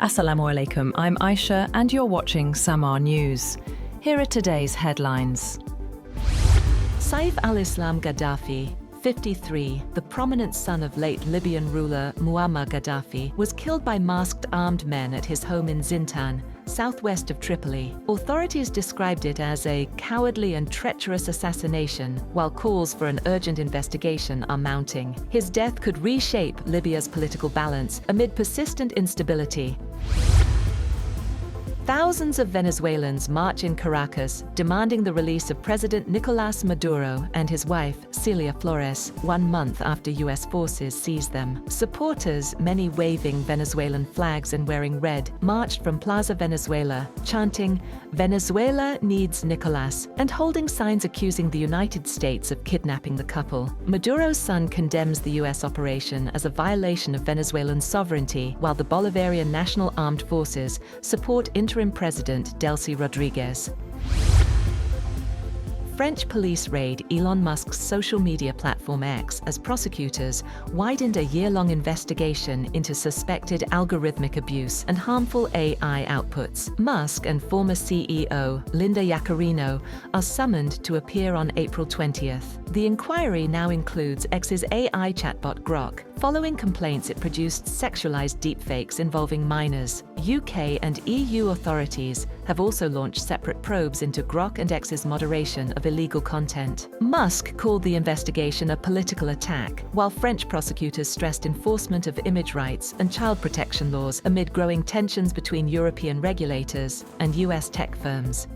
Assalamu alaikum, I'm Aisha and you're watching SAMAA News. Here are today's headlines. Saif al-Islam Gaddafi, 53, the prominent son of late Libyan ruler Muammar Gaddafi, was killed by masked armed men at his home in Zintan, southwest of Tripoli. Authorities described it as a cowardly and treacherous assassination, while calls for an urgent investigation are mounting. His death could reshape Libya's political balance amid persistent instability. Thousands of Venezuelans march in Caracas, demanding the release of President Nicolás Maduro and his wife, Celia Flores, 1 month after U.S. forces seized them. Supporters, many waving Venezuelan flags and wearing red, marched from Plaza Venezuela, chanting, "Venezuela needs Nicolás," and holding signs accusing the United States of kidnapping the couple. Maduro's son condemns the U.S. operation as a violation of Venezuelan sovereignty, while the Bolivarian National Armed Forces support interim President Delcy Rodriguez. French police raid Elon Musk's social media platform X as prosecutors widened a year-long investigation into suspected algorithmic abuse and harmful AI outputs. Musk and former CEO Linda Yaccarino are summoned to appear on April 20th. The inquiry now includes X's AI chatbot Grok, following complaints it produced sexualized deepfakes involving minors. UK and EU authorities have also launched separate probes into Grok and X's moderation of illegal content. Musk called the investigation a political attack, while French prosecutors stressed enforcement of image rights and child protection laws amid growing tensions between European regulators and US tech firms.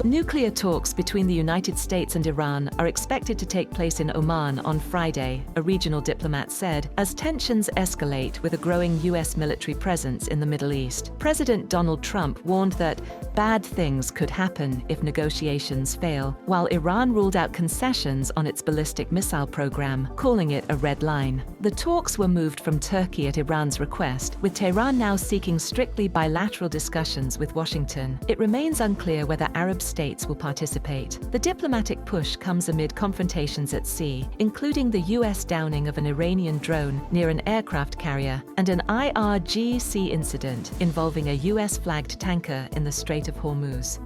Nuclear talks between the United States and Iran are expected to take place in Oman on Friday, a regional diplomat said, as tensions escalate with a growing U.S. military presence in the Middle East. President Donald Trump warned that bad things could happen if negotiations fail, while Iran ruled out concessions on its ballistic missile program, calling it a red line. The talks were moved from Turkey at Iran's request, with Tehran now seeking strictly bilateral discussions with Washington. It remains unclear whether Arab states will participate. The diplomatic push comes amid confrontations at sea, including the U.S. downing of an Iranian drone near an aircraft carrier and an IRGC incident involving a U.S.-flagged tanker in the Strait of Hormuz.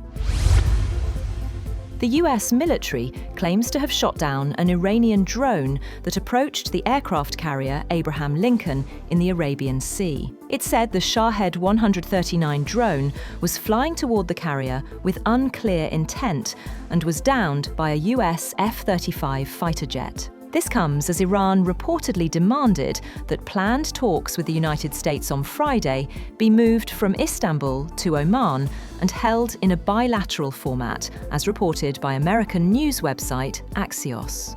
The US military claims to have shot down an Iranian drone that approached the aircraft carrier Abraham Lincoln in the Arabian Sea. It said the Shahed 139 drone was flying toward the carrier with unclear intent and was downed by a US F-35 fighter jet. This comes as Iran reportedly demanded that planned talks with the United States on Friday be moved from Istanbul to Oman and held in a bilateral format, as reported by American news website Axios.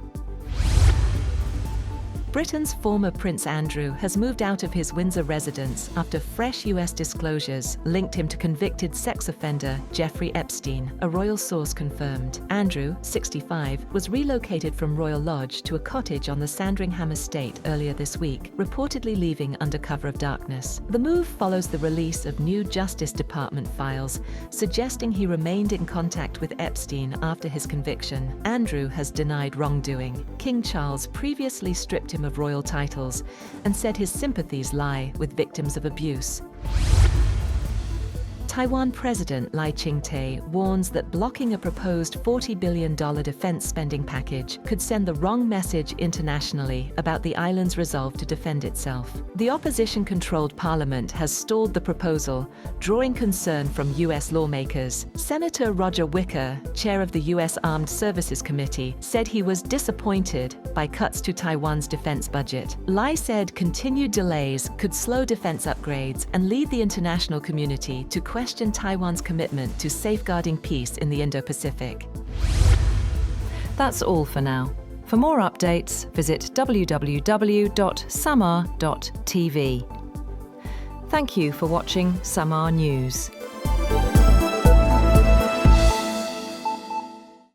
Britain's former Prince Andrew has moved out of his Windsor residence after fresh US disclosures linked him to convicted sex offender Jeffrey Epstein, a royal source confirmed. Andrew, 65, was relocated from Royal Lodge to a cottage on the Sandringham estate earlier this week, reportedly leaving under cover of darkness. The move follows the release of new Justice Department files suggesting he remained in contact with Epstein after his conviction. Andrew has denied wrongdoing. King Charles previously stripped him of royal titles and said his sympathies lie with victims of abuse. Taiwan President Lai Ching-te warns that blocking a proposed $40 billion defense spending package could send the wrong message internationally about the island's resolve to defend itself. The opposition-controlled parliament has stalled the proposal, drawing concern from U.S. lawmakers. Senator Roger Wicker, chair of the U.S. Armed Services Committee, said he was disappointed by cuts to Taiwan's defense budget. Lai said continued delays could slow defense upgrades and lead the international community to question Taiwan's commitment to safeguarding peace in the Indo-Pacific. That's all for now. For more updates, visit www.samaa.tv. Thank you for watching SAMAA News.